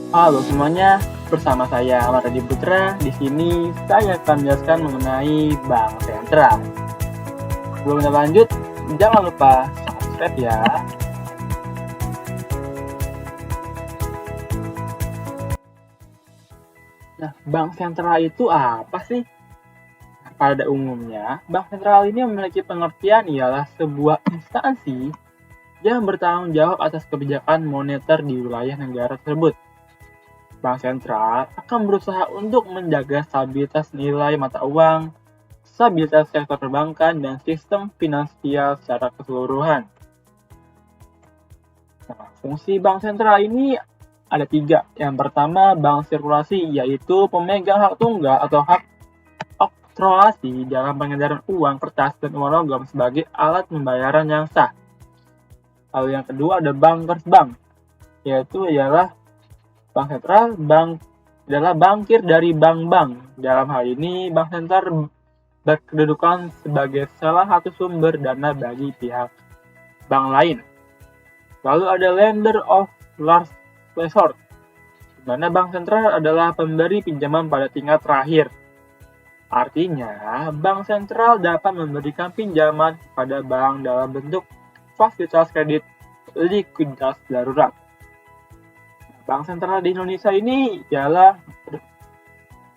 Halo semuanya, bersama saya Ahmad Radhi Putra. Di sini saya akan menjelaskan mengenai Bank Sentral. Sebelum kita lanjut, jangan lupa subscribe ya. Nah, Bank Sentral itu apa sih? Pada umumnya, Bank Sentral ini memiliki pengertian ialah sebuah instansi yang bertanggung jawab atas kebijakan moneter di wilayah negara tersebut. Bank sentral akan berusaha untuk menjaga stabilitas nilai mata uang, stabilitas sektor perbankan, dan sistem finansial secara keseluruhan. Nah, fungsi bank sentral ini ada 3. Yang pertama, bank sirkulasi, yaitu pemegang hak tunggal atau hak oktroasi dalam pengedaran uang kertas dan uang logam sebagai alat pembayaran yang sah. Lalu yang kedua ada bankers bank, yaitu ialah Bank sentral adalah bankir dari bank-bank. Dalam hal ini, bank sentral berkedudukan sebagai salah satu sumber dana bagi pihak bank lain. Lalu ada lender of last resort, di mana bank sentral adalah pemberi pinjaman pada tingkat terakhir. Artinya, bank sentral dapat memberikan pinjaman kepada bank dalam bentuk fasilitas kredit likuiditas darurat. Bank sentral di Indonesia ini ialah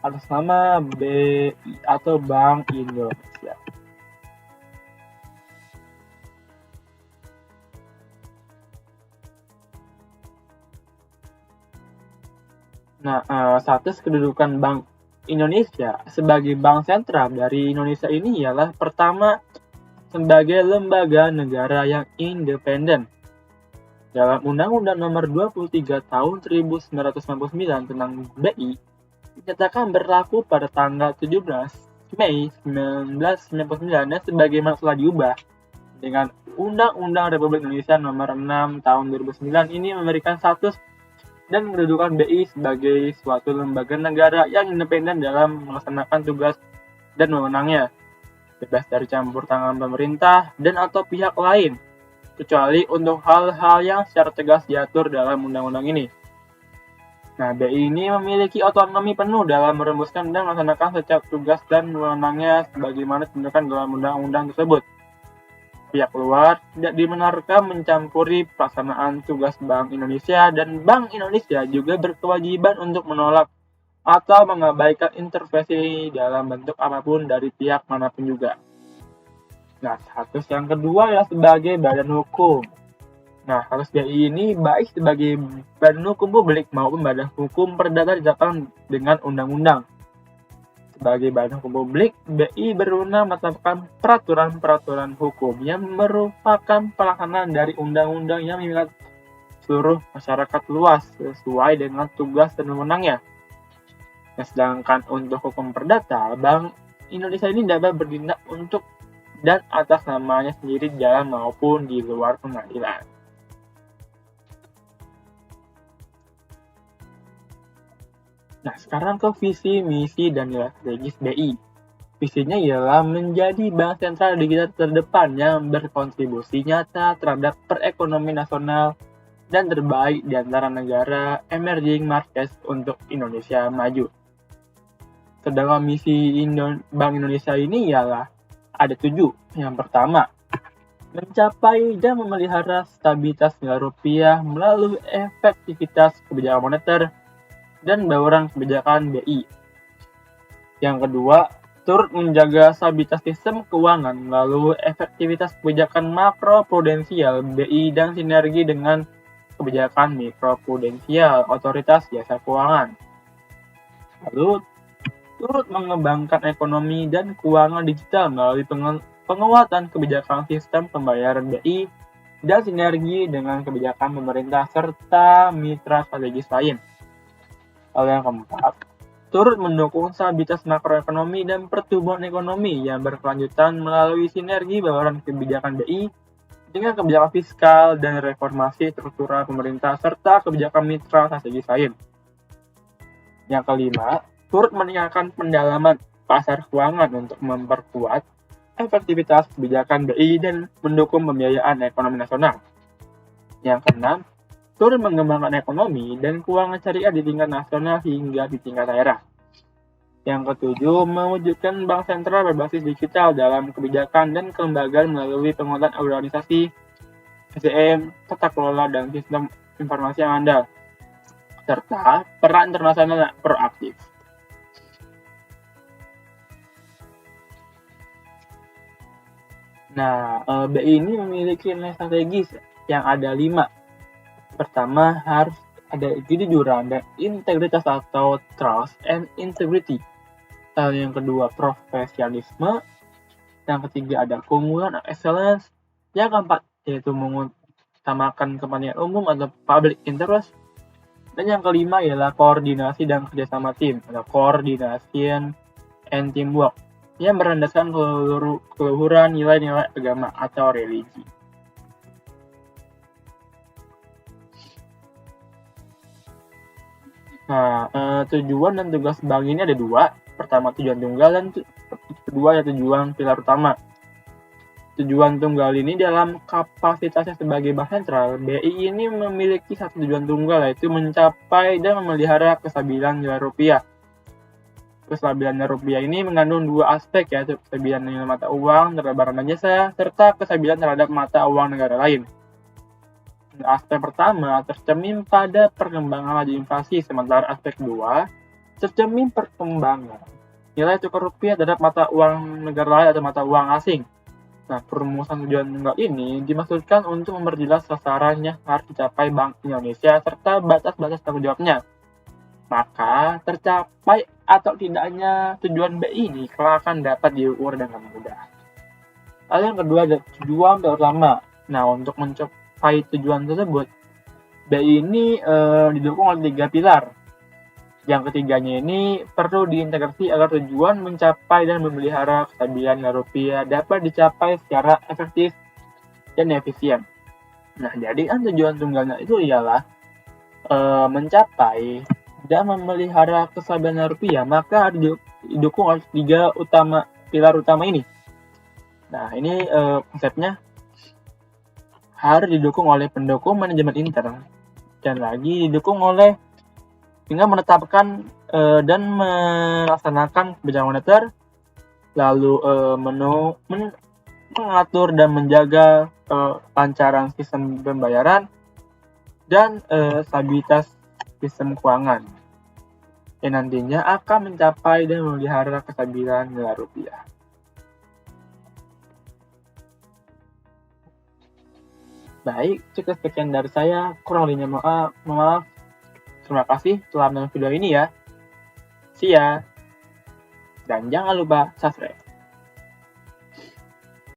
atas nama BI atau Bank Indonesia. Nah, status kedudukan Bank Indonesia sebagai bank sentral dari Indonesia ini ialah pertama sebagai lembaga negara yang independen. Dalam Undang-Undang Nomor 23 Tahun 1999 tentang BI dinyatakan berlaku pada tanggal 17 Mei 1999 dan sebagaimana telah diubah dengan Undang-Undang Republik Indonesia Nomor 6 Tahun 2009 ini memberikan status dan kedudukan BI sebagai suatu lembaga negara yang independen dalam melaksanakan tugas dan wewenangnya, bebas dari campur tangan pemerintah dan atau pihak lain, kecuali untuk hal-hal yang secara tegas diatur dalam undang-undang ini. Nah, BI ini memiliki otonomi penuh dalam merumuskan dan melaksanakan setiap tugas dan wewenangnya sebagaimana ditentukan dalam undang-undang tersebut. Pihak luar tidak dibenarkan mencampuri pelaksanaan tugas Bank Indonesia, dan Bank Indonesia juga berkewajiban untuk menolak atau mengabaikan intervensi dalam bentuk apapun dari pihak manapun juga. Nah, status yang kedua adalah sebagai badan hukum. Nah, status BI ini baik sebagai badan hukum publik maupun badan hukum perdata ditetapkan dengan undang-undang. Sebagai badan hukum publik, BI berwenang menetapkan peraturan-peraturan hukum yang merupakan pelaksanaan dari undang-undang yang mengikat seluruh masyarakat luas sesuai dengan tugas dan wewenangnya. Nah, sedangkan untuk hukum perdata, Bank Indonesia ini dapat bertindak untuk dan atas namanya sendiri di dalam maupun di luar pengadilan. Nah, sekarang ke visi, misi, dan nilai strategis BI. Visinya ialah menjadi bank sentral digital terdepan yang berkontribusi nyata terhadap perekonomian nasional dan terbaik di antara negara emerging markets untuk Indonesia maju. Sedangkan misi Bank Indonesia ini ialah ada 7. Yang pertama, mencapai dan memelihara stabilitas nilai rupiah melalui efektivitas kebijakan moneter dan bauran kebijakan BI. Yang kedua, turut menjaga stabilitas sistem keuangan melalui efektivitas kebijakan makroprudensial BI dan sinergi dengan kebijakan mikroprudensial otoritas jasa keuangan. Lalu, turut mengembangkan ekonomi dan keuangan digital melalui penguatan kebijakan sistem pembayaran BI dan sinergi dengan kebijakan pemerintah serta mitra strategis lain. Lalu yang keempat, turut mendukung stabilitas makroekonomi dan pertumbuhan ekonomi yang berkelanjutan melalui sinergi bauran kebijakan BI dengan kebijakan fiskal dan reformasi struktural pemerintah serta kebijakan mitra strategis lain. Yang kelima, turut meningkatkan pendalaman pasar keuangan untuk memperkuat efektivitas kebijakan BI dan mendukung pembiayaan ekonomi nasional. Yang keenam, turut mengembangkan ekonomi dan keuangan syariah di tingkat nasional hingga di tingkat daerah. Yang ketujuh, mewujudkan bank sentral berbasis digital dalam kebijakan dan kelembagaan melalui penguatan organisasi, SDM, tata kelola, dan sistem informasi yang andal, serta peran internasional yang proaktif. Nah, BI ini memiliki nilai strategis yang ada 5. Pertama, harus ada kejujuran dan integritas atau trust and integrity. Lalu yang kedua, profesionalisme. Yang ketiga ada keunggulan, excellence. Yang keempat, yaitu mengutamakan kepentingan umum atau public interest. Dan yang kelima ialah koordinasi dan kerjasama tim atau coordination and teamwork yang berlandaskan keluhuran nilai-nilai agama atau religi. Nah, tujuan dan tugas bank ini ada 2. Pertama, tujuan tunggal, dan kedua ya tujuan pilar utama. Tujuan tunggal ini dalam kapasitasnya sebagai bank sentral, BI ini memiliki satu tujuan tunggal, yaitu mencapai dan memelihara kestabilan nilai rupiah. Kestabilan nilai rupiah ini mengandung 2 aspek, yaitu kestabilan nilai mata uang terhadap barang dan jasa, serta kestabilan terhadap mata uang negara lain. Aspek pertama tercermin pada perkembangan laju inflasi, sementara aspek 2 tercermin perkembangan nilai tukar rupiah terhadap mata uang negara lain atau mata uang asing. Nah, perumusan tujuan tunggal ini dimaksudkan untuk memperjelas sasaran yang harus dicapai Bank Indonesia serta batas-batas tanggung jawabnya. Maka, tercapai atau tidaknya tujuan BI ini akan dapat diukur dengan mudah. Lalu yang kedua ada tujuan utama. Nah, untuk mencapai tujuan tersebut, BI ini didukung oleh 3 pilar. Yang ketiganya ini perlu diintegrasi agar tujuan mencapai dan memelihara kestabilan nilai rupiah dapat dicapai secara efektif dan efisien. Nah, jadi kan tujuan tunggalnya itu ialah mencapai dan memelihara kestabilan nilai rupiah, maka didukung oleh 3 pilar utama ini. Nah, ini konsepnya harus didukung oleh pendukung manajemen intern dan lagi didukung oleh dengan menetapkan dan melaksanakan kebijakan moneter, lalu mengatur dan menjaga kelancaran sistem pembayaran dan stabilitas sistem keuangan yang nantinya akan mencapai dan memelihara kestabilan nilai rupiah. Baik, cukup sekian dari saya. Kurang lebihnya maaf. Terima kasih telah menonton video ini ya. See ya. Dan jangan lupa subscribe.